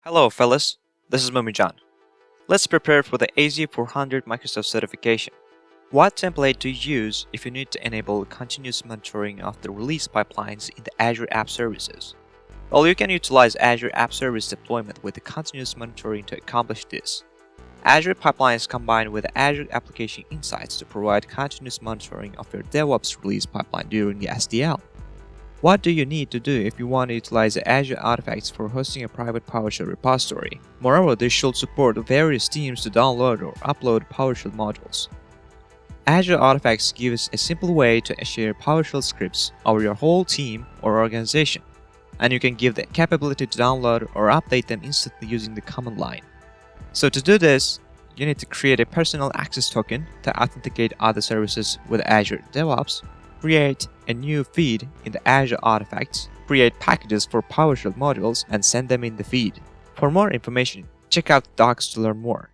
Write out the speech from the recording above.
Hello fellas, this is Mumijan. Let's prepare for the AZ-400 Microsoft certification. What template to use if you need to enable continuous monitoring of the release pipelines in the Azure App Services? Well, you can utilize Azure App Service deployment with the continuous monitoring to accomplish this. Azure pipelines combined with Azure Application Insights to provide continuous monitoring of your DevOps release pipeline during the SDL. What do you need to do if you want to utilize the Azure artifacts for hosting a private PowerShell repository? Moreover, this should support various teams to download or upload PowerShell modules. Azure Artifacts gives a simple way to share PowerShell scripts over your whole team or organization, and you can give the capability to download or update them instantly using the command line. So to do this, you need to create a personal access token to authenticate other services with Azure DevOps, create a new feed in the Azure Artifacts, create packages for PowerShell modules, and send them in the feed. For more information, check out the docs to learn more.